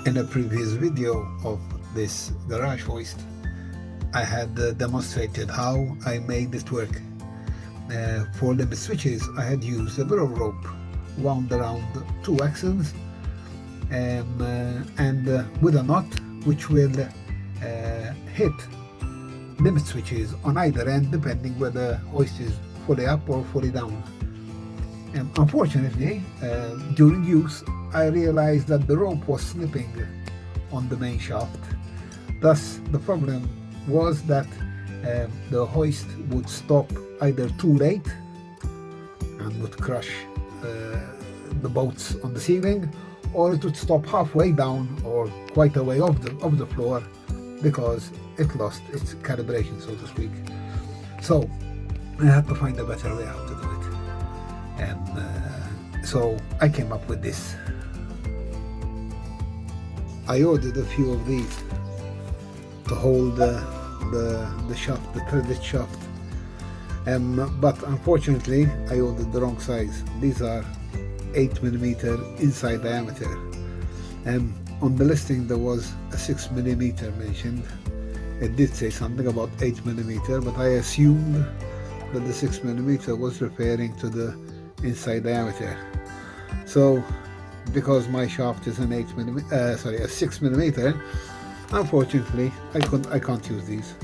In a previous video of this garage hoist, I had demonstrated how I made it work. For limit switches, I had used a bit of rope wound around two axles and with a knot which will hit limit switches on either end depending whether hoist is fully up or fully down. Unfortunately, during use, I realized that the rope was slipping on the main shaft. Thus, the problem was that the hoist would stop either too late and would crush the bolts on the ceiling, or it would stop halfway down or quite a way off the floor because it lost its calibration, so to speak. So I had to find a better way how to do it. So I came up with this. I ordered a few of these to hold the shaft, the threaded shaft. But unfortunately, I ordered the wrong size. These are 8mm inside diameter. On the listing there was a 6mm mentioned. It did say something about 8mm, but I assumed that the 6mm was referring to the inside diameter. So, because my shaft is an a 6mm, unfortunately I can't use these.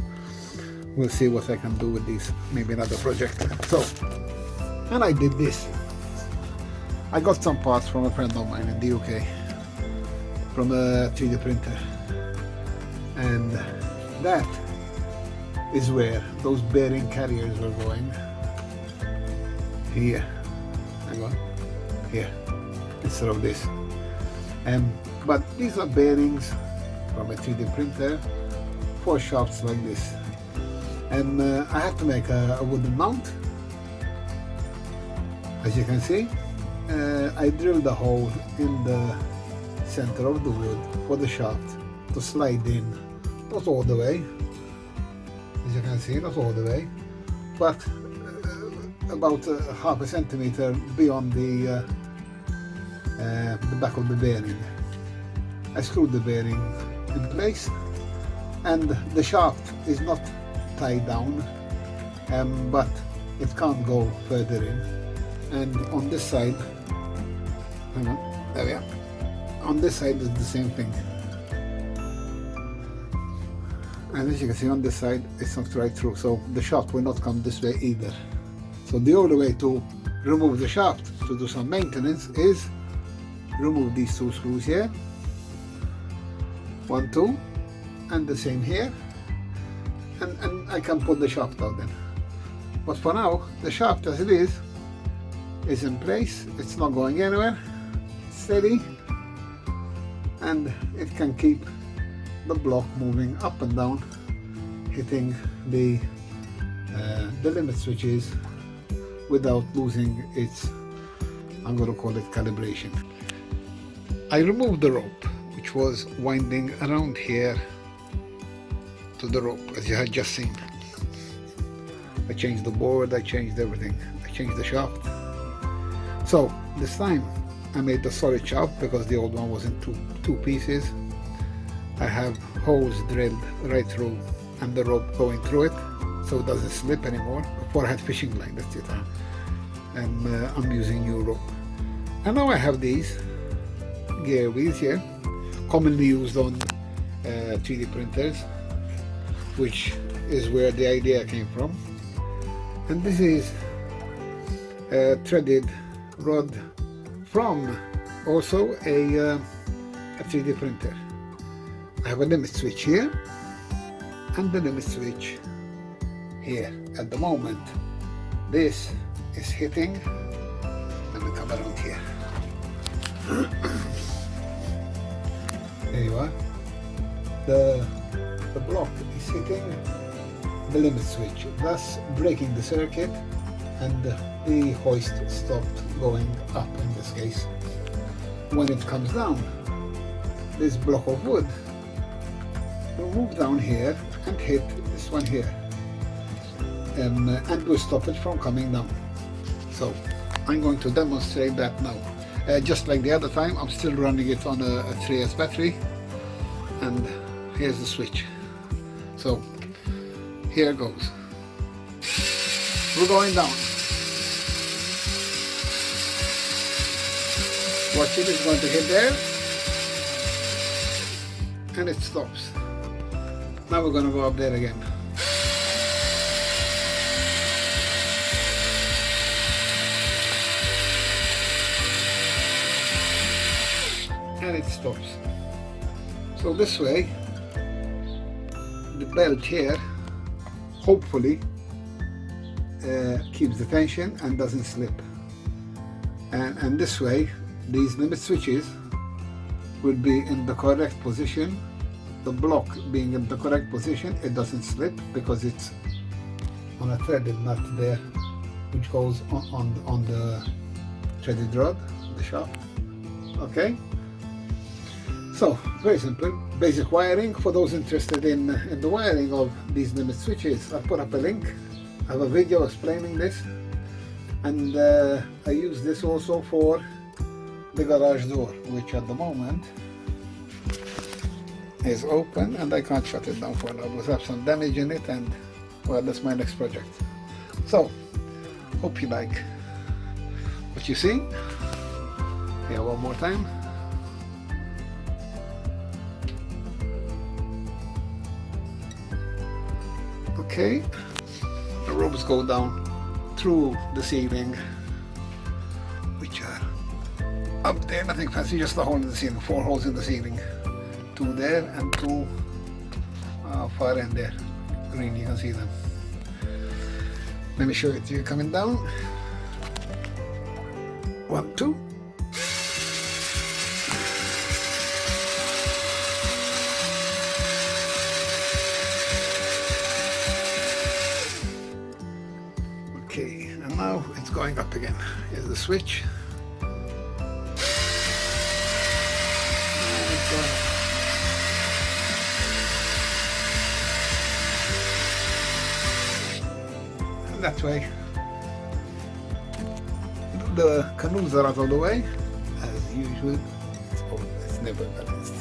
We'll see what I can do with these, maybe another project. So, and I did this. I got some parts from a friend of mine in the UK, from a 3D printer, and that is where those bearing carriers were going. Here, hang on, here, instead of this. But these are bearings from a 3D printer for shafts like this. And I had to make a wooden mount. As you can see, I drilled a hole in the center of the wood for the shaft to slide in, not all the way, as you can see, not all the way, but about half a centimeter beyond the back of the bearing. I screwed the bearing in place, and the shaft is not tied down, but it can't go further in. And on this side, hang on, there we are. On this side is the same thing. And as you can see, on this side it's not right through, so the shaft will not come this way either. So the only way to remove the shaft to do some maintenance is remove these two screws here, 1, 2, and the same here, and I can put the shaft out then. But for now, the shaft as it is in place. It's not going anywhere, it's steady, and it can keep the block moving up and down, hitting the limit switches without losing its, I'm going to call it, calibration. I removed the rope which was winding around here to the rope, as you had just seen. I changed the board, I changed everything, I changed the shaft. So this time I made the solid shaft because the old one was in two pieces. I have holes drilled right through and the rope going through it so it doesn't slip anymore. Before I had fishing line, that's it. And I'm using new rope. And now I have these gear wheels here, commonly used on 3D printers, which is where the idea came from. And this is a threaded rod from also a 3D printer. I have a limit switch here and the limit switch here. At the moment this is hitting, let me come around here. There you are. The block is hitting the limit switch, thus breaking the circuit, and the hoist stopped going up in this case. When it comes down, this block of wood will move down here and hit this one here, and will stop it from coming down. So I'm going to demonstrate that now. Just like the other time, I'm still running it on a 3S battery, and here's the switch. So here goes. We're going down. Watch it, it's going to hit there, and it stops. Now we're going to go up there again. And it stops. So this way, the belt here hopefully keeps the tension and doesn't slip. And this way, these limit switches will be in the correct position. The block being in the correct position, it doesn't slip because it's on a threaded nut there, which goes on the threaded rod, the shaft. Okay. So, very simple, basic wiring. For those interested in the wiring of these limit switches, I put up a link. I have a video explaining this, and I use this also for the garage door, which at the moment is open and I can't shut it down for now. We have some damage in it, and well, that's my next project. So, hope you like what you see. Here one more time. Okay, the ropes go down through the ceiling, which are up there, nothing fancy, just a hole in the ceiling, 4 holes in the ceiling, 2 there and 2 far end there. Green, you can see them. Let me show it to you coming down. 1, 2. Okay, and now it's going up again. Here's the switch. And that way, the canoes are out of the way, as usual. It's never balanced.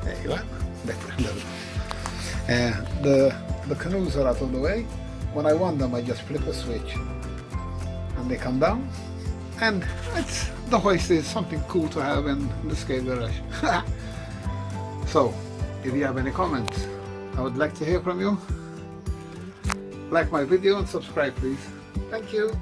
There you are, better level. The canoes are out of the way. When I want them, I just flip a switch and they come down, and the hoist is something cool to have in the scale garage. So, if you have any comments, I would like to hear from you. Like my video and subscribe, please. Thank you.